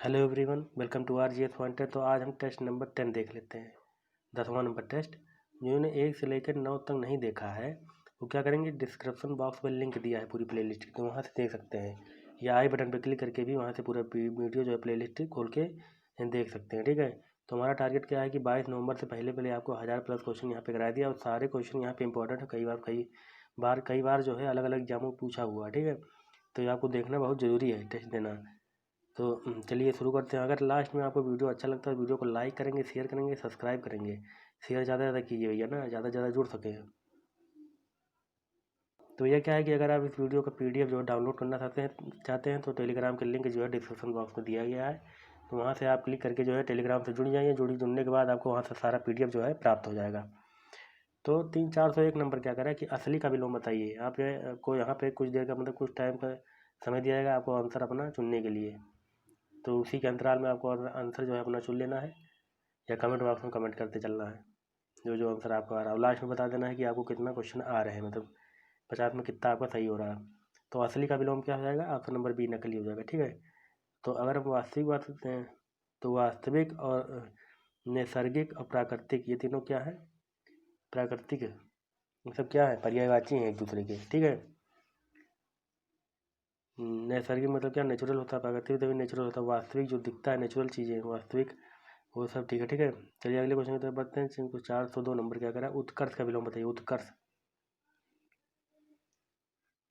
Hello everyone, welcome to R G S pointer. तो आज हम टेस्ट नंबर 10 देख लेते हैं, 10वां नंबर टेस्ट। जिन्होंने 1 से लेकर 9 तक नहीं देखा है वो क्या करेंगे, डिस्क्रिप्शन बॉक्स में लिंक दिया है पूरी प्लेलिस्ट की, तो वहाँ से देख सकते हैं, या आई बटन पर क्लिक करके भी वहाँ से पूरा वीडियो जो है प्लेलिस्ट खोल के देख सकते हैं। ठीक है, तो हमारा टारगेट क्या है कि 22 नवंबर से पहले आपको 1000+ क्वेश्चन यहाँ पे करा दिया, और सारे क्वेश्चन यहाँ पे इंपॉर्टेंट है। कई बार जो है अलग अलग एग्जामों में पूछा हुआ है। ठीक है, तो ये आपको देखना बहुत ज़रूरी है, टेस्ट देना। तो चलिए शुरू करते हैं। अगर लास्ट में आपको वीडियो अच्छा लगता है, वीडियो को लाइक करेंगे, शेयर करेंगे, सब्सक्राइब करेंगे। शेयर ज़्यादा ज़्यादा कीजिए भैया ना, ज़्यादा से ज़्यादा जुड़ सके। तो यह क्या है कि अगर आप इस वीडियो का PDF जो है डाउनलोड करना चाहते हैं तो टेलीग्राम के लिंक जो है डिस्क्रिप्शन बॉक्स में दिया गया है, तो वहाँ से आप क्लिक करके जो है टेलीग्राम से जुड़ जाइए। जुड़ने के बाद आपको वहाँ से सारा PDF जो है प्राप्त हो जाएगा। तो 3401 नंबर क्या करें कि असली का विलोम बताइए। आपको यहाँ पे कुछ देर का मतलब कुछ टाइम का समय दिया जाएगा आपको आंसर अपना चुनने के लिए। तो उसी के अंतराल में आपको आंसर जो है अपना चुन लेना है, या कमेंट बॉक्स में कमेंट करते चलना है जो जो आंसर आपको आ रहा है। और लास्ट में बता देना है कि आपको कितना क्वेश्चन आ रहे हैं, मतलब 50 में कितना आपका सही हो रहा है। तो असली का विलोम क्या हो जाएगा, ऑप्शन नंबर बी नकली हो जाएगा। ठीक है, तो अगर हम वास्तविक बात करते हैं तो वास्तविक और नैसर्गिक और प्राकृतिक, ये तीनों क्या है, प्राकृतिक है, ये सब क्या है, पर्यायवाची हैं एक दूसरे के। ठीक है, नैसर्गिक मतलब क्या, नेचुरल होता है, प्राकृतिक तभी नेचुरल होता है, वास्तविक जो दिखता है नेचुरल चीज़ें वास्तविक, वो सब ठीक है। ठीक है, चलिए अगले क्वेश्चन की तरफ बढ़ते हैं। 402 नंबर क्या करा, उत्कर्ष का विलोम बताइए, उत्कर्ष।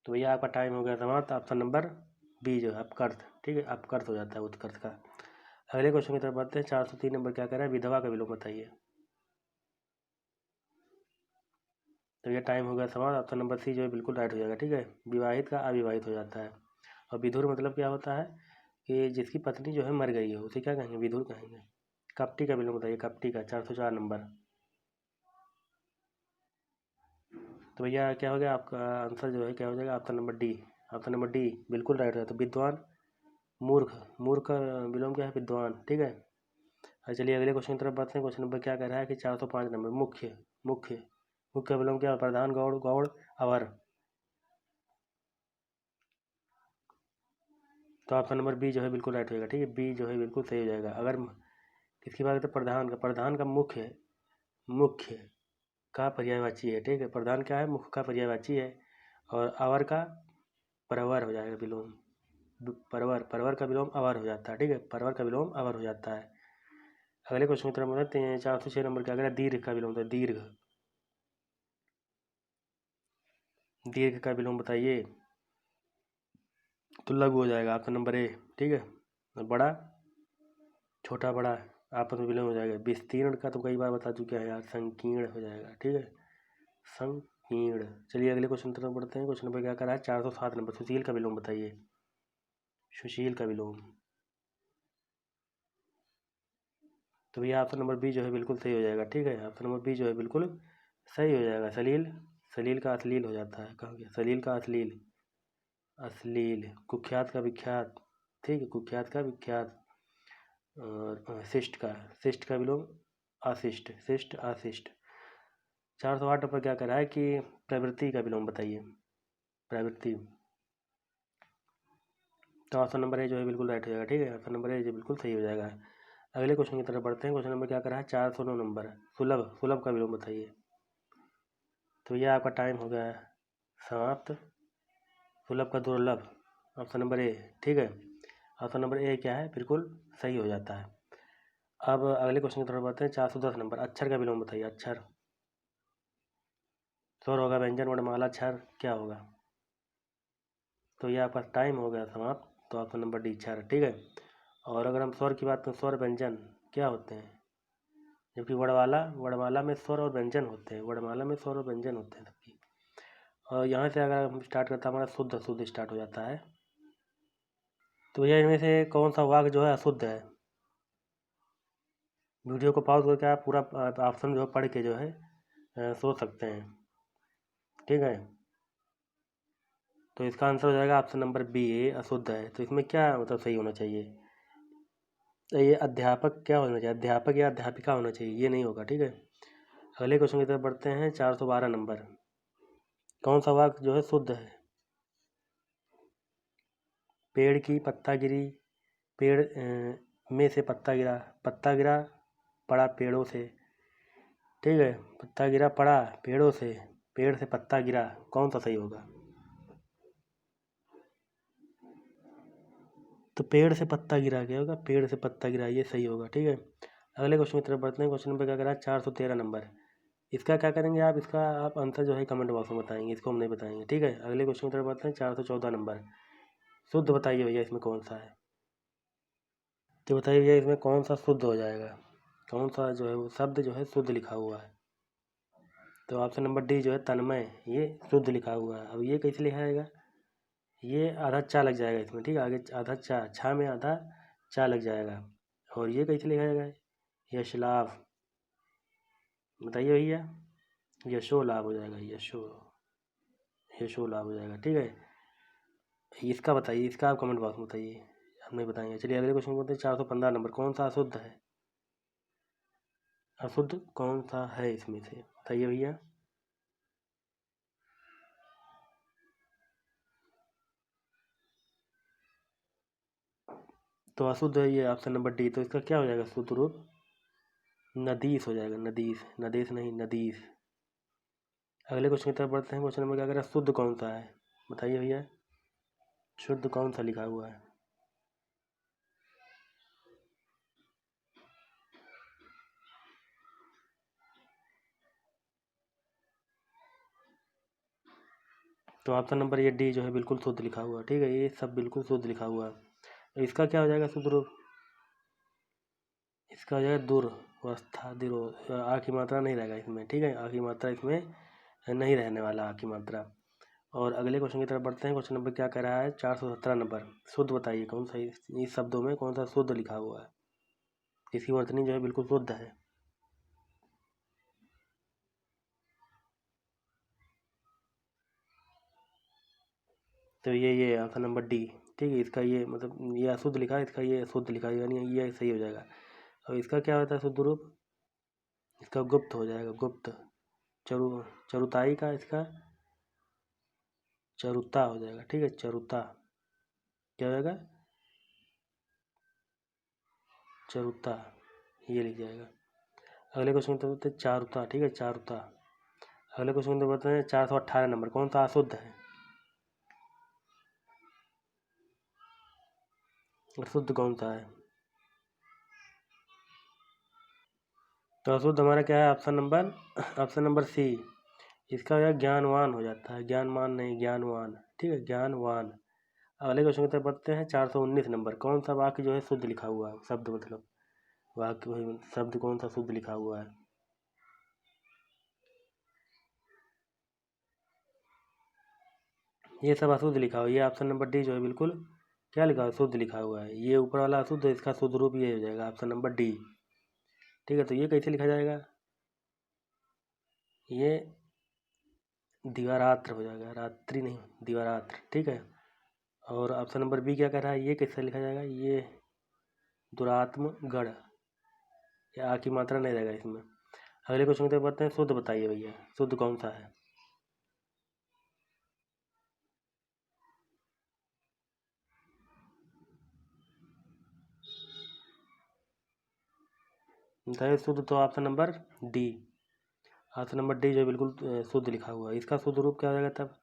तो भैया आपका टाइम हो गया समाप्त, ऑप्शन नंबर बी जो है अपकर्ष। ठीक है, अपकर्ष हो जाता है उत्कर्ष का। अगले क्वेश्चन की तरफ बढ़ते हैं। 403 नंबर क्या करा है, विधवा का विलोम बताइए। तो ये टाइम हो गया समाप्त, ऑप्शन नंबर सी जो है बिल्कुल राइट हो जाएगा। ठीक है, विवाहित का अविवाहित हो जाता है। और विधुर मतलब क्या होता है कि जिसकी पत्नी जो है मर गई है उसे क्या कहेंगे, विधुर कहेंगे। कपटी का विलोम बताइए, कपटी का, 404 नंबर। तो भैया क्या हो गया, आपका आंसर जो है क्या हो जाएगा, option number D. Option number D बिल्कुल राइट है। तो विद्वान, मूर्ख, मूर्ख का विलोम क्या है, विद्वान। ठीक है, और चलिए अगले क्वेश्चन की तरफ बढ़ते हैं। क्वेश्चन नंबर क्या कह रहा है कि 405 नंबर, मुख्य, मुख्य, मुख्य का विलोम क्या है, प्रधान, गौड़, गौड़, अवर। तो ऑप्शन नंबर बी जो है बिल्कुल राइट होएगा। ठीक है, बी जो है बिल्कुल सही हो जाएगा। अगर किसकी बात करते हैं, प्रधान का, प्रधान का मुख्य, मुख्य का पर्यायवाची है। ठीक है, प्रधान क्या है, मुख्य का पर्यायवाची है। और अवर का परवर हो जाएगा विलोम, परवर, परवर का विलोम अवर हो जाता है। ठीक है, परवर का विलोम अवर हो जाता है। अगले क्वेश्चन की तरफ बढ़ते हैं। 406 नंबर क्या करें, दीर्घ का विलोम, तो दीर्घ, दीर्घ का विलोम बताइए। तो लघु हो जाएगा, ऑप्शन नंबर ए। ठीक है, बड़ा, छोटा, बड़ा आपस में विलोम हो जाएगा। विस्तीर्ण का तो कई बार बता चुके हैं यार, संकीर्ण हो जाएगा। ठीक है, संकीर्ण। चलिए अगले क्वेश्चन की तरफ बढ़ते हैं। क्वेश्चन नंबर क्या करा है, 407 नंबर, सुशील का विलोम बताइए, सुशील का विलोम। तो भैया ऑप्शन नंबर बी जो है बिल्कुल सही हो जाएगा। ठीक है, ऑप्शन नंबर बी जो है बिल्कुल सही हो जाएगा। सलील, सलील का अश्लील हो जाता है, कहाँ गया, सलील का अश्लील, अश्लील। कुख्यात का विख्यात। ठीक है, कुख्यात का विख्यात। और शिष्ट का, शिष्ट का विलोम अशिष्ट, शिष्ट अशिष्ट। 408 नंबर क्या कह रहा है कि प्रवृत्ति का विलोम बताइए, प्रवृत्ति। तो ऑप्शन नंबर ए जो है बिल्कुल राइट हो जाएगा। ठीक है, ऑप्शन नंबर ए जो बिल्कुल सही हो जाएगा। अगले क्वेश्चन की तरफ बढ़ते हैं। क्वेश्चन नंबर क्या कर रहा है, 409 नंबर, सुलभ, सुलभ का विलोम बताइए। तो ये आपका टाइम हो गया है समाप्त। सुलभ का दुर्लभ, ऑप्शन नंबर ए। ठीक है, ऑप्शन नंबर ए क्या है, बिल्कुल सही हो जाता है। अब अगले क्वेश्चन की तरफ बढ़ते हैं। 410 नंबर, अक्षर का विलोम बताइए, अक्षर। स्वर होगा, व्यंजन, वर्णमाला, क्षर, क्या होगा। तो ये आपका टाइम हो गया समाप्त। तो ऑप्शन नंबर डी, क्षर। ठीक है, और अगर हम स्वर की बात करें, स्वर व्यंजन क्या होते हैं, जबकि वर्णमाला, वर्णमाला में स्वर और व्यंजन होते हैं, वर्णमाला में स्वर और व्यंजन होते हैं सबकी। और यहाँ से अगर हम स्टार्ट करते हैं, हमारा शुद्ध, शुद्ध स्टार्ट हो जाता है। तो भैया इनमें से कौन सा वाक्य जो है अशुद्ध है। वीडियो को पॉज करके आप पूरा ऑप्शन जो है पढ़ के जो है सोच सकते हैं। ठीक है, तो इसका आंसर हो जाएगा ऑप्शन नंबर बी, ए अशुद्ध है। तो इसमें क्या मतलब सही होना चाहिए, तो ये अध्यापक क्या होना चाहिए, अध्यापक या अध्यापिका होना चाहिए, ये नहीं होगा। ठीक है, अगले क्वेश्चन की तरफ बढ़ते हैं। 412 नंबर, कौन सा वाक्य जो है शुद्ध है। पेड़ की पत्ता गिरी, पेड़ में से पत्ता गिरा, पत्ता गिरा पड़ा पेड़ों से, ठीक है, पत्ता गिरा पड़ा पेड़ों से, पेड़ से पत्ता गिरा, कौन सा सही होगा? तो पेड़ से पत्ता गिरा क्या होगा? पेड़ से पत्ता गिरा, ये सही होगा, ठीक है। अगले क्वेश्चन की तरफ बढ़ते हैं। क्वेश्चन नंबर क्या करा है? 413 नंबर। इसका क्या करेंगे आप? इसका आप आंसर जो है कमेंट बॉक्स में बताएंगे, इसको हम नहीं बताएंगे, ठीक है। अगले क्वेश्चन की तरफ बढ़ते हैं। 414 नंबर। शुद्ध बताइए भैया इसमें कौन सा है? तो बताइए भैया इसमें कौन सा शुद्ध हो जाएगा? कौन सा जो है वो शब्द जो है शुद्ध लिखा हुआ है? तो ऑप्शन नंबर डी जो है तन्मय, ये शुद्ध लिखा हुआ है। अब ये कैसे लिखा जाएगा? ये आधा चा लग जाएगा इसमें, ठीक है, आगे आधा चा, छा में आधा चा लग जाएगा। और ये कैसे लिखा जाएगा? यशलाभ, बताइए भैया। यशो लाभ हो जाएगा, यशो लाभ हो जाएगा, ठीक है। इसका बताइए, इसका आप कमेंट बॉक्स में बताइए, हम नहीं बताएंगे। चलिए अगले क्वेश्चन बोलते हैं। 415 नंबर। कौन सा अशुद्ध है? अशुद्ध कौन सा है इसमें से? बताइए भैया। तो अशुद्ध है ये ऑप्शन नंबर डी। तो इसका क्या हो जाएगा शुद्ध रूप? नदीस हो जाएगा, नदीस, नदेश नहीं, नदीस। अगले क्वेश्चन की तरफ बढ़ते हैं। क्वेश्चन नंबर क्या कह रहा है? शुद्ध कौन सा है? बताइए भैया, शुद्ध कौन सा लिखा हुआ है? तो ऑप्शन नंबर ये डी जो है बिल्कुल शुद्ध लिखा हुआ है, ठीक है, ये सब बिल्कुल शुद्ध लिखा हुआ है। तो इसका क्या हो जाएगा शुद्ध रूप? इसका हो जाएगा दुर्वस्था, दिरो, आ की मात्रा नहीं रहेगा इसमें, ठीक है, आ की मात्रा इसमें नहीं रहने वाला, आ की मात्रा। और अगले क्वेश्चन की तरफ बढ़ते हैं। क्वेश्चन नंबर क्या कह रहा है? 417 नंबर। शुद्ध बताइए कौन सा इस शब्दों में कौन सा शुद्ध लिखा हुआ है? इसकी वर्तनी जो है बिल्कुल शुद्ध है। तो ये ऑप्शन नंबर डी, ठीक है, इसका ये मतलब ये अशुद्ध लिखा है, इसका ये अशुद्ध लिखा है, यानी ये सही हो जाएगा। और इसका क्या होता है शुद्ध रूप? इसका गुप्त हो जाएगा, गुप्त। चरु चरुताई का इसका चरुता हो जाएगा, ठीक है, चरुता क्या हो जाएगा? चरुता, ये लिख जाएगा। अगले क्वेश्चन तो बोलते हैं चारुता, ठीक है, चारुता। अगले क्वेश्चन तो बोलते हैं 418 नंबर। कौन सा अशुद्ध है? अशुद्ध कौन सा है? तो अशुद्ध हमारा क्या है? Option number C. इसका जो है ज्ञानवान हो जाता है, ज्ञानमान नहीं, ज्ञानवान, ठीक है, ज्ञानवान। अगले क्वेश्चन की तरफ बढ़ते हैं। 419 नंबर। कौन सा वाक्य जो है शुद्ध लिखा हुआ है? शब्द मतलब वाक्य वही शब्द कौन सा शुद्ध लिखा हुआ है? ये सब अशुद्ध लिखा हुआ है। ये ऑप्शन नंबर डी जो है बिल्कुल क्या लिखा हुआ है? शुद्ध लिखा हुआ है। ये ऊपर वाला अशुद्ध है, इसका शुद्ध रूप ये हो जाएगा ऑप्शन नंबर डी, ठीक है। तो ये कैसे लिखा जाएगा? ये दिवारात्र हो जाएगा, रात्रि नहीं, दिवारात्र, ठीक है। और ऑप्शन नंबर बी क्या कह रहा है? ये कैसे लिखा जाएगा? ये दुरात्म गढ़, या आ की मात्रा नहीं रहेगा इसमें। अगले क्वेश्चन की तरफ बढ़ते हैं। शुद्ध बताइए भैया, शुद्ध कौन सा है? बताइए शुद्ध। तो option number D, option number D जो बिल्कुल शुद्ध लिखा हुआ है। इसका शुद्ध रूप क्या हो जाएगा तब?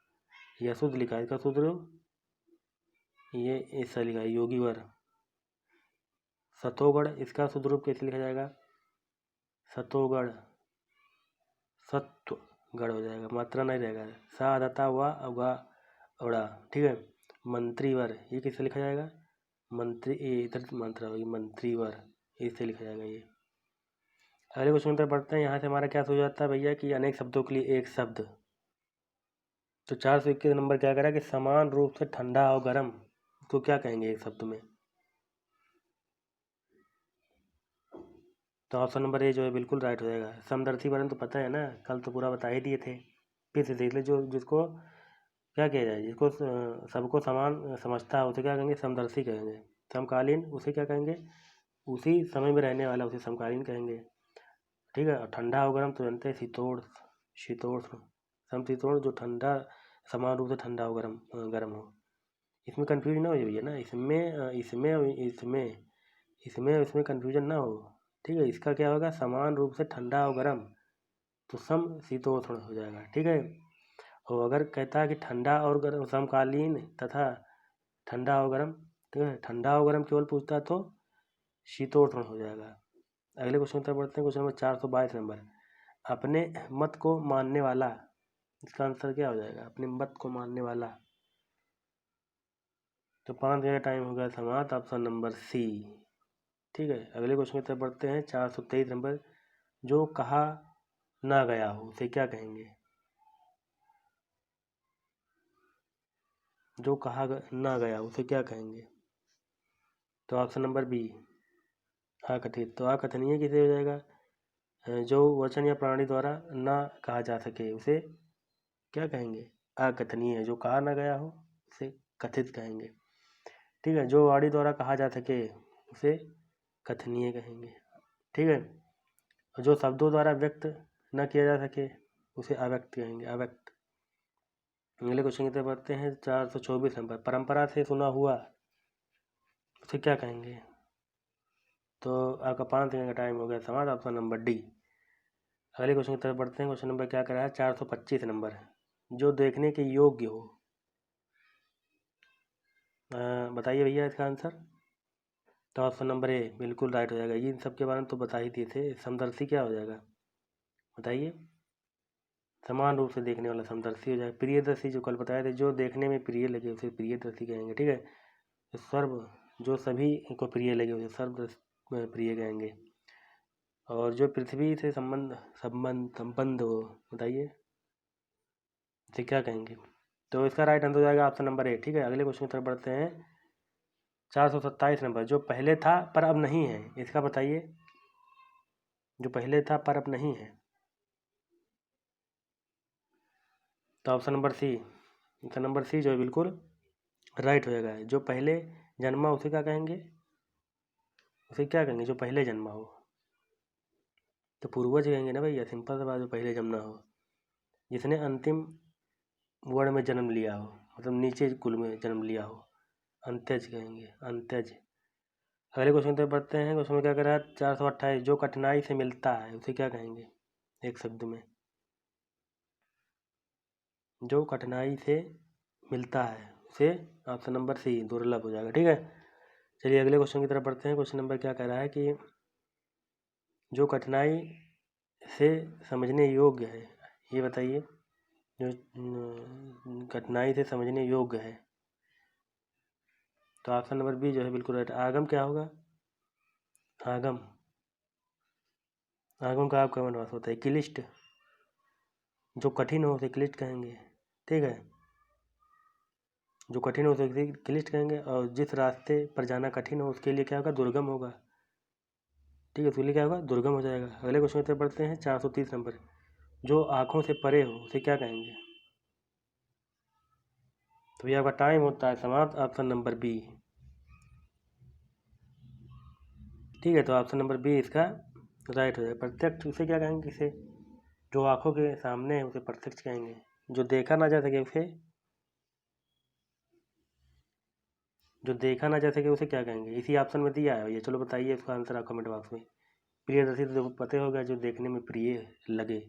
यह शुद्ध लिखा है, इसका शुद्ध रूप ये ऐसा लिखा है, योगीवर। सतोगढ़, इसका शुद्ध रूप कैसे लिखा जाएगा? सतोगढ़, सत्वगढ़ हो जाएगा, मात्रा नहीं रहेगा। सा दता हुआ अवगा अवड़ा, ठीक है। मंत्रीवर, ये कैसे लिखा जाएगा? मंत्री, ये इधर मात्रा होगी, मंत्रीवर, इससे लिखा जाएगा ये। अगले क्वेश्चन पर पढ़ते हैं। यहाँ से हमारा क्या हो जाता है भैया कि अनेक शब्दों के लिए एक शब्द। तो 421 नंबर क्या करा कि समान रूप से ठंडा और गर्म, इसको क्या कहेंगे एक शब्द में? तो ऑप्शन नंबर ए जो है बिल्कुल राइट हो जाएगा। समदर्शी वर्ण तो पता है ना, कल तो पूरा बता ही दिए थे, फिर से देख ले। जो जिसको क्या किया जाए, जिसको सबको समान समझता है उसे क्या कहेंगे? समदर्शी कहेंगे। समकालीन उसे क्या कहेंगे? उसी समय में रहने वाला उसे समकालीन कहेंगे, ठीक है। और ठंडा और गर्म तो जानते हैं, शीतोष्ण, शीतोष्ण, समशीतोष्ण, जो ठंडा समान रूप से ठंडा हो, गर्म गर्म हो, इसमें कन्फ्यूज ना हो भैया ना, इसमें कन्फ्यूजन ना हो। ठीक है, इसका क्या होगा, समान रूप से ठंडा और गर्म, तो सम शीतोष्ण हो जाएगा। ठीक है, और अगर कहता है कि ठंडा और गर्म समकालीन तथा ठंडा और गर्म, ठीक है, ठंडा और गर्म केवल पूछता है तो शीतोष्ण हो जाएगा। अगले क्वेश्चन की तरफ बढ़ते हैं। क्वेश्चन नंबर 422 नंबर, अपने मत को मानने वाला, इसका आंसर क्या हो जाएगा, अपने मत को मानने वाला। तो 5 का टाइम हो गया समाप्त, ऑप्शन नंबर सी। ठीक है, अगले क्वेश्चन की तरफ बढ़ते हैं। 423 नंबर, जो कहा ना गया हो उसे क्या कहेंगे। जो कहा ना गया उसे क्या कहेंगे। तो ऑप्शन नंबर बी, अकथित। तो अकथनीय किसे हो जाएगा, जो वचन या प्राणी द्वारा ना कहा जा सके उसे क्या कहेंगे, अकथनीय। जो कहा ना गया हो उसे कथित कहेंगे। ठीक है, जो वाणी द्वारा कहा जा सके उसे कथनीय कहेंगे। ठीक है, जो शब्दों द्वारा व्यक्त न किया जा सके उसे अव्यक्त कहेंगे, अव्यक्त। अगले क्वेश्चन की तरफ बढ़ते हैं। 424 नंबर, परंपरा से सुना हुआ उसे क्या कहेंगे। तो आपका 5 सेकंड का टाइम हो गया समाप्त, ऑप्शन नंबर डी। अगले क्वेश्चन की तरफ बढ़ते हैं। क्वेश्चन नंबर क्या कर रहा है, 425 नंबर, जो देखने के योग्य हो। बताइए भैया इसका आंसर। तो ऑप्शन नंबर ए बिल्कुल राइट हो जाएगा। ये इन सब के बारे में तो बता ही दिए थे। समदर्शी क्या हो जाएगा, बताइए। समान रूप से देखने वाला समदर्शी हो जाएगा। प्रियदर्शी जो कल बताए थे, जो देखने में प्रिय लगे उसे प्रियदर्शी कहेंगे। ठीक है, तो सर्व, जो सभी को प्रिय लगे उसे सर्व प्रिय कहेंगे। और जो पृथ्वी से संबंध हो, बताइए इसे क्या कहेंगे। तो इसका राइट आंसर हो जाएगा ऑप्शन नंबर ए। ठीक है, अगले क्वेश्चन की तरफ बढ़ते हैं। 427 नंबर, जो पहले था पर अब नहीं है, इसका बताइए। जो पहले था पर अब नहीं है, तो option number C, option number C जो है बिल्कुल राइट हो जाएगा। जो पहले जन्मा उसे क्या कहेंगे, उसे क्या कहेंगे, जो पहले जन्मा हो। तो पूर्वज कहेंगे ना भैया, सिंपल सा बात, जो पहले जन्मा हो। जिसने अंतिम वर्ण में जन्म लिया हो, मतलब नीचे कुल में जन्म लिया हो, अंत्यज कहेंगे, अंत्यज। अगले क्वेश्चन पे बढ़ते हैं। क्वेश्चन में क्या कह रहा है, 428, जो कठिनाई से मिलता है उसे क्या कहेंगे, एक शब्द में। जो कठिनाई से मिलता है उसे ऑप्शन नंबर सी, दुर्लभ हो जाएगा। ठीक है, चलिए अगले क्वेश्चन की तरफ बढ़ते हैं। क्वेश्चन नंबर क्या कह रहा है कि जो कठिनाई से समझने योग्य है, ये बताइए। जो कठिनाई से समझने योग्य है, तो ऑप्शन नंबर बी जो है बिल्कुल राइट। आगम क्या होगा, आगम, आगम का आपका मनवास होता है। क्लिष्ट, जो कठिन हो उसे क्लिष्ट कहेंगे। ठीक है, जो कठिन हो उसे क्लिष्ट कहेंगे। और जिस रास्ते पर जाना कठिन हो उसके लिए क्या होगा, दुर्गम होगा। ठीक है, उसके लिए क्या होगा, दुर्गम हो जाएगा। अगले क्वेश्चन की तरफ बढ़ते हैं। 430 नंबर, जो आँखों से परे हो उसे क्या कहेंगे। तो ये आपका टाइम होता है समाप्त, ऑप्शन नंबर बी। ठीक है, तो ऑप्शन नंबर बी इसका राइट हो जाएगा। प्रत्यक्ष उसे क्या कहेंगे, इसे जो आंखों के सामने है उसे प्रत्यक्ष कहेंगे। जो देखा ना जा सके उसे, जो देखा ना जा सके उसे क्या कहेंगे, इसी ऑप्शन में दिया है ये। चलो बताइए इसका आंसर आप कमेंट बॉक्स में। प्रियदर्शी तो देखो पता होगा, जो देखने में प्रिय लगे।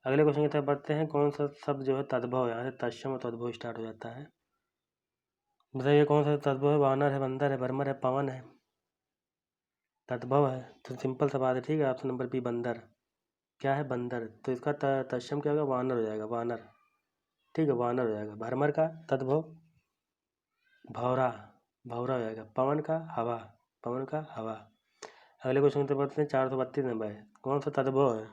अगले क्वेश्चन की तरफ बढ़ते हैं। कौन सा शब्द जो है तद्भव, यहाँ से तत्सम और तद्भव स्टार्ट हो जाता है। बताइए कौन सा तद्भव है, वानर है, बंदर है, भ्रमर है, पवन है। तद्भव है तो सिंपल सा बात है। ठीक है, ऑप्शन नंबर बी बंदर। क्या है, बंदर। तो इसका तत्सम क्या होगा, वानर हो जाएगा, वानर। ठीक है, वानर हो जाएगा। भ्रमर का तद्भव भौरा, भौरा हो जाएगा। पवन का हवा, पवन का हवा। अगले क्वेश्चन की तरफ बढ़ते हैं। 432 नंबर है, कौन सा तद्भव है।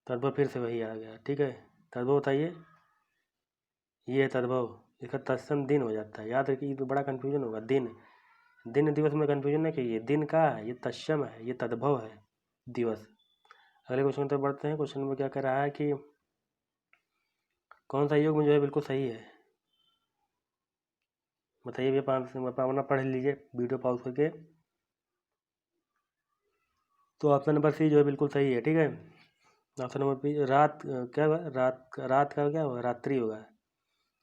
तद्भव फिर से वही आ गया। ठीक है, तद्भव बताइए। ये है तद्भव, इसका तत्सम दिन हो जाता है। याद रखिए, ये तो बड़ा कन्फ्यूजन होगा। दिन, दिन दिवस में कन्फ्यूजन नहीं कीजिए। दिन का है, ये तत्सम है, ये तद्भव है, दिवस। अगले क्वेश्चन की तरफ बढ़ते हैं। क्वेश्चन में क्या कह रहा है कि कौन सा योग में जो है बिल्कुल सही है, बताइए भैया। 5 से अपना पढ़ लीजिए वीडियो पॉज करके। तो ऑप्शन नंबर सी जो है बिल्कुल सही है। ठीक है, ऑप्शन नंबर बी, रात क्या होगा, रात का क्या होगा, रात्रि होगा।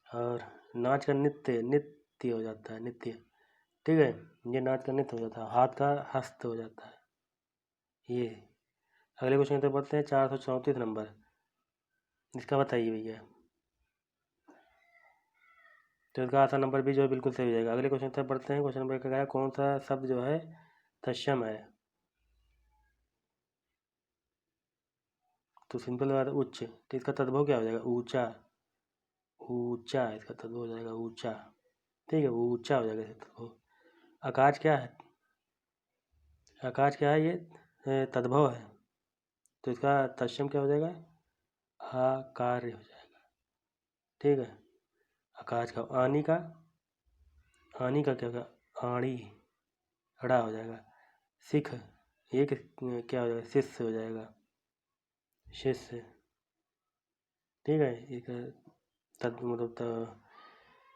और नाच का नित्य, नित्य हो जाता है, नित्य। ठीक है, ये नाच का नित्य हो जाता है। हाथ का हस्त हो जाता है ये। अगले क्वेश्चन की तरफ बढ़ते हैं, 434 नंबर, इसका बताइए भैया। तो इसका आसान नंबर भी जो है बिल्कुल सही हो जाएगा। अगले क्वेश्चन की तरफ बढ़ते हैं। क्वेश्चन नंबर क्या है, कौन सा शब्द जो है तत्सम है? तो सिंपल बात है, उच्च। तो इसका तद्भव क्या हो जाएगा? ऊंचा, ऊंचा इसका तद्भव हो जाएगा, ऊंचा। ठीक है, ऊंचा हो जाएगा इसका तद्भव। आकाश क्या है? आकाश क्या है? ये तद्भव है, तो इसका तत्सम क्या हो जाएगा? आकार्य हो जाएगा। ठीक है, आकाश का। आनी का, आनी का क्या होगा? आणी, अड़ा हो जाएगा। सिख, ये क्या हो जाएगा? शिष्य हो जाएगा, शिष्य। ठीक है, एक मतलब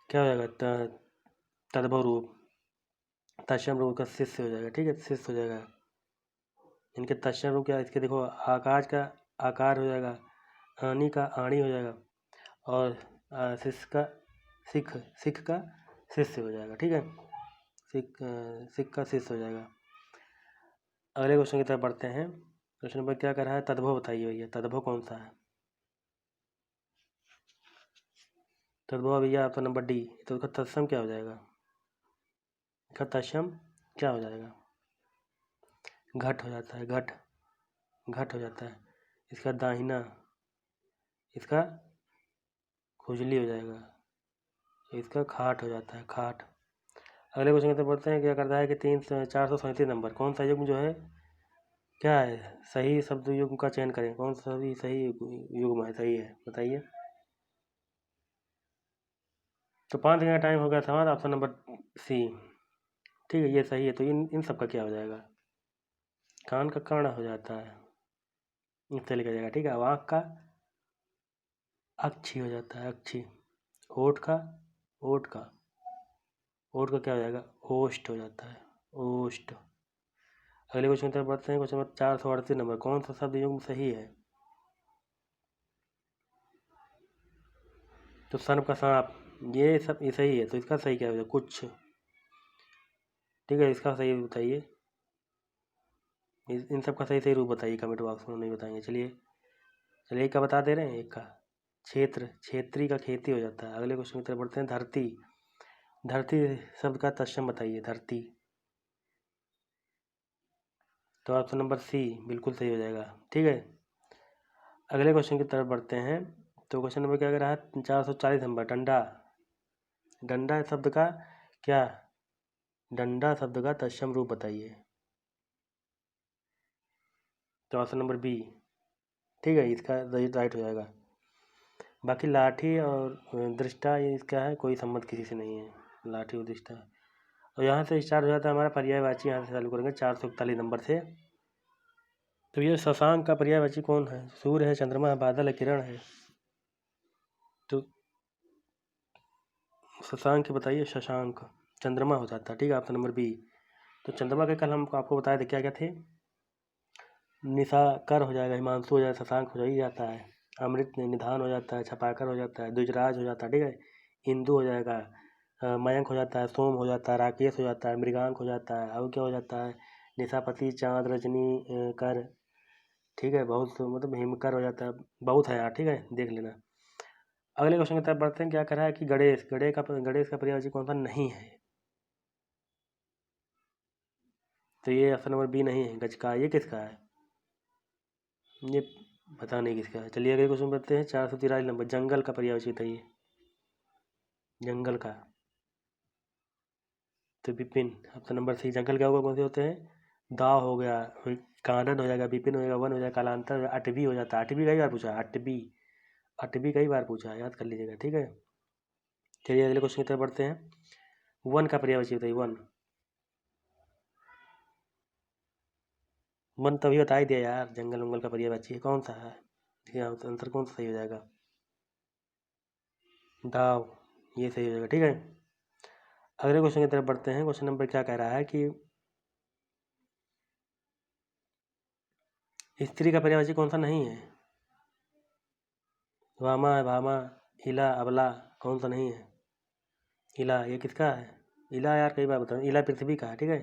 क्या हो जाएगा? तद्भव रूप, तत्सम रूप का शिष्य हो जाएगा। ठीक है, शिष्य हो जाएगा। इनके तत्सम रूप क्या? इसके देखो, आकाश का आकार हो जाएगा, आनी का आणी हो जाएगा, और शिष्य का सिख, सिख का शिष्य हो जाएगा। ठीक है, सिख, सिख का शिष्य हो जाएगा। अगले क्वेश्चन की तरफ बढ़ते हैं। क्वेश्चन नंबर क्या कर रहा है? तद्भव बताइए भैया, तद्भव कौन सा है? तद्भव भैया आपका नंबर डी। तो उसका तत्सम क्या हो जाएगा? इसका तत्सम क्या हो जाएगा? घट हो जाता है, घट, घट हो जाता है। इसका दाहिना, इसका खुजली हो जाएगा, इसका खाट हो जाता है, खाट। अगले क्वेश्चन की तरफ बढ़ते हैं। क्या करता है कि 437 नंबर, कौन सा युग्म जो है क्या है? सही शब्द युग्म का चयन करें। कौन सा भी सही युग्म है, सही है, बताइए। तो 5 सेकंड का टाइम हो गया था हमारा। Option number C. ठीक है, ये सही है। तो इन सब का क्या हो जाएगा? कान का कर्ण हो जाता है, इससे लिखा जाएगा। ठीक है, अब आँख का अक्षी हो जाता है, अक्षी। होठ का, ओठ का, ओठ का क्या हो जाएगा? ओष्ठ हो जाता है, ओष्ठ। अगले क्वेश्चन की तरफ बढ़ते हैं। क्वेश्चन नंबर 438 नंबर, कौन सा शब्द युग्म सही है? तो सर्प का सांप, ये सब ये सही है। तो इसका सही क्या हो जाएगा? कुछ। ठीक है, इसका सही बताइए। इन सब का सही सही रूप बताइए, कमेंट बॉक्स में, नहीं बताएंगे। चलिए, चलिए एक का बता दे रहे हैं, एक का। क्षेत्र, क्षेत्री का खेती हो जाता है। अगले क्वेश्चन की तरफ बढ़ते हैं। धरती, धरती शब्द का तत्सम बताइए, धरती। तो ऑप्शन नंबर सी बिल्कुल सही हो जाएगा। ठीक है, अगले क्वेश्चन की तरफ बढ़ते हैं। तो क्वेश्चन नंबर क्या कह रहा है? 440 नंबर, डंडा, डंडा शब्द का क्या? डंडा शब्द का तत्सम रूप बताइए। तो ऑप्शन नंबर बी। ठीक है, इसका राइट हो जाएगा। बाकी लाठी और दृष्टा, ये इसका है, कोई संबंध किसी से नहीं है, लाठी और दृष्टा। और यहाँ से स्टार्ट हो जाता है हमारा पर्यायवाची। यहाँ से चालू करेंगे 441 नंबर से। तो ये शशांक का पर्यायवाची कौन है? सूर्य है, चंद्रमा है, बादल है, किरण है। तो शशांक बताइए, शशांक चंद्रमा हो जाता है। ठीक है, ऑप्शन नंबर बी। तो चंद्रमा के कल हम आपको बताए थे क्या क्या थे। निशाकर हो जाएगा, हिमांशु हो जाएगा, शशांक हो ही जाता है, अमृत निधान हो जाता है, छपाकर हो जाता है, द्विजराज हो जाता है। ठीक है, इंदु हो जाएगा, मयंक हो जाता है, सोम हो जाता है, राकेश हो जाता है, मृगांक हो जाता है, अब क्या हो जाता है? निशापति, चांद, रजनी, कर। ठीक है, बहुत मतलब हिमकर हो जाता है, बहुत है यार। ठीक है, देख लेना। अगले क्वेश्चन की तरफ बढ़ते हैं। क्या कर रहा है कि गणेश, गणेश का पर्यायवाची कौन सा नहीं है? तो ये ऑप्शन नंबर बी नहीं है, गज का। ये किसका है? ये पता नहीं किसका है। चलिए अगले क्वेश्चन बढ़ते हैं। 443 नंबर, जंगल का पर्यायवाची बताइए, जंगल का। तो विपिन, ऑप्शन नंबर सी। जंगल क्या होगा? कौन से होते हैं? दाव हो गया, कानन हो जाएगा, विपिन हो जाएगा, वन हो जाएगा, कालांतर हो जाएगा, अटवी हो जाता है। अटवी कई बार पूछा है, अटवी, अटवी कई बार पूछा है, याद कर लीजिएगा। ठीक है, चलिए अगले क्वेश्चन की तरफ बढ़ते हैं। वन का पर्यायवाची बताइए, वन। वन तभी बता ही दिया यार, जंगल वंगल का पर्यायवाची है, कौन सा है? इसका आंसर कौन सा सही हो जाएगा? दाव, ये सही हो जाएगा। ठीक है, अगले क्वेश्चन की तरफ बढ़ते हैं। क्वेश्चन नंबर क्या कह रहा है कि स्त्री का पर्यायवाची कौन सा नहीं है? वामा है, भामा, इला, अबला, कौन सा नहीं है? इला ये किसका है? इला यार कई बार बताऊँ, इला पृथ्वी का है, ठीक है।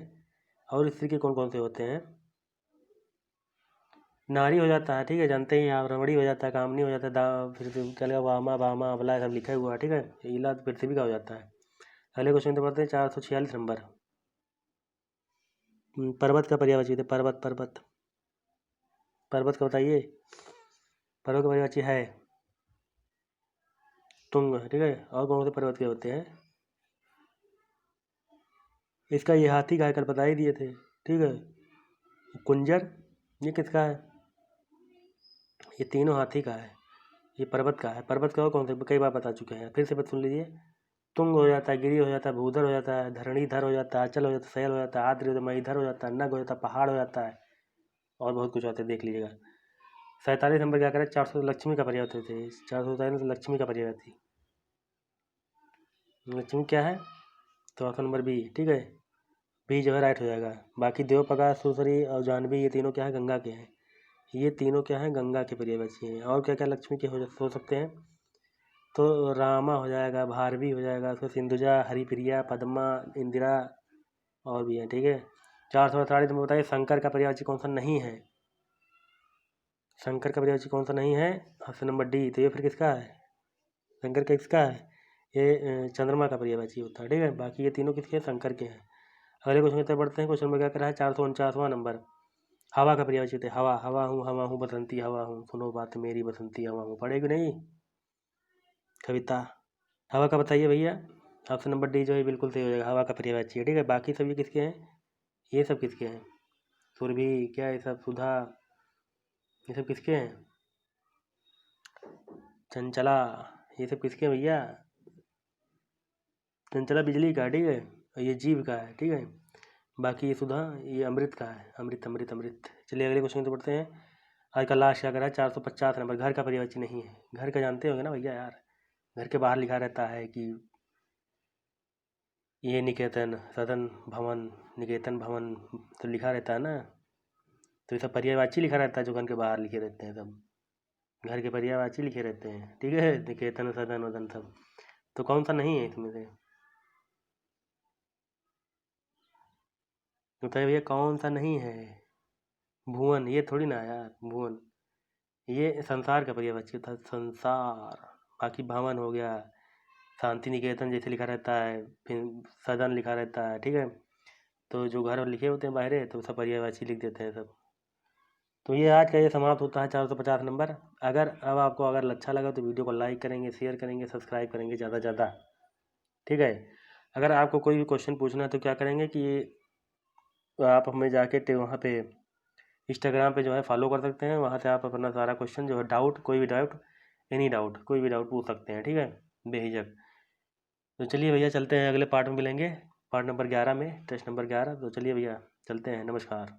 और स्त्री के कौन कौन से होते हैं? नारी हो जाता है, ठीक है, जानते ही आप, रमणी हो जाता है, कामनी हो जाता है, फिर चलेगा वामा बामा अबला सब लिखा हुआ है, ठीक है। इला पृथ्वी का हो जाता है। अगले क्वेश्चन तो पढ़ते हैं 446 नंबर। पर्वत का पर्यायवाची थे, पर्वत पर्वत पर्वत का बताइए। पर्वत का पर्यायवाची है तुंग, ठीक है। और कौन से पर्वत के होते हैं? इसका ये हाथी का है, कल बता ही दिए थे, ठीक है। कुंजर ये किसका है? ये तीनों हाथी का है, ये पर्वत का है। पर्वत का और कौन से कई बार बता चुके हैं, फिर से सुन लीजिए। तुंग हो जाता है, गिरी हो जाता है, भूधर हो जाता है, धरणीधर हो जाता है, अचल हो जाता है, शैल हो जाता है, आद्र हो जाता है, महीधर हो जाता है, नग हो जाता है, पहाड़ हो जाता है, और बहुत कुछ होता है, देख लीजिएगा। 47 नंबर क्या करें? 400 लक्ष्मी का पर्याय होते थे। 447 लक्ष्मी का पर्याय थी। लक्ष्मी क्या है? तो ऑप्शन नंबर बी, ठीक है। बी जो है राइट हो जाएगा। बाकी देवपगा, सुसरी और जानवी ये तीनों क्या है? गंगा के हैं। ये तीनों क्या है? गंगा के पर्यायवाची हैं। और क्या क्या लक्ष्मी के हो सकते हैं? तो रामा हो जाएगा, भारवी हो जाएगा, उसको सिंधुजा, हरिप्रिया, पद्मा, इंदिरा और भी हैं, ठीक है। 448 में बताइए शंकर का पर्यायवाची कौन सा नहीं है? शंकर का पर्यायवाची कौन सा नहीं है? Option number D. तो ये फिर किसका है? शंकर का किसका है? ये चंद्रमा का पर्यायवाची होता है, ठीक है। बाकी ये तीनों किसके हैं? शंकर के हैं। अगले क्वेश्चन की तरफ बढ़ते हैं। क्वेश्चन नंबर क्या कर रहा है? 449वां नंबर। हवा का पर्यायवाची थे। हवा, हवा हूँ बसंती हवा हूँ, सुनो बात मेरी बसंती हवा हूँ। पढ़ेगी नहीं कविता? हवा का बताइए भैया। ऑप्शन नंबर डी जो है बिल्कुल सही हो जाएगा, हवा का पर्यायवाची है, ठीक है। बाकी सब ये किसके हैं? ये सब किसके हैं? सुरभि क्या ये सब, सुधा ये सब किसके हैं? चंचला ये सब किसके हैं भैया? चंचला बिजली का, ठीक है। और ये जीव का है, ठीक है। बाकी ये सुधा ये अमृत का है, अमृत अमृत अमृत। चलिए अगले क्वेश्चन तो पढ़ते हैं। आज का लास्ट क्या करा है? 450 नंबर। घर का पर्यायवाची नहीं है। घर का जानते होंगे ना भैया यार, घर के बाहर लिखा रहता है कि ये निकेतन सदन भवन, निकेतन भवन तो लिखा रहता है ना। तो ये सब पर्यायवाची लिखा रहता है, जो घर के बाहर लिखे रहते हैं सब घर के पर्यायवाची लिखे रहते हैं, ठीक है। निकेतन सदन वदन सब। तो कौन सा नहीं है इसमें से? बताइए भैया कौन सा नहीं है? भुवन ये थोड़ी ना है यार, भुवन ये संसार का पर्यायवाची था, संसार। बाकी भवन हो गया, शांति निकेतन जैसे लिखा रहता है, फिर सदन लिखा रहता है, ठीक है। तो जो घर लिखे होते हैं बाहर तो सब पर्यायवाची लिख देते हैं सब। तो ये आज का ये समाप्त होता है 450 नंबर। अगर अब आपको अगर अच्छा लगा तो वीडियो को लाइक करेंगे, शेयर करेंगे, सब्सक्राइब करेंगे ज़्यादा से ज़्यादा, ठीक है। अगर आपको कोई भी क्वेश्चन पूछना है तो क्या करेंगे कि आप हमें जाके वहाँ पे इंस्टाग्राम पे जो है फॉलो कर सकते हैं। वहाँ से आप अपना सारा क्वेश्चन जो है डाउट, कोई भी डाउट, एनी डाउट, कोई भी डाउट पूछ सकते हैं, ठीक है, बेहिचक। तो चलिए भैया चलते हैं, अगले पार्ट में मिलेंगे, पार्ट नंबर 11 में, टेस्ट नंबर 11। तो चलिए भैया चलते हैं, नमस्कार।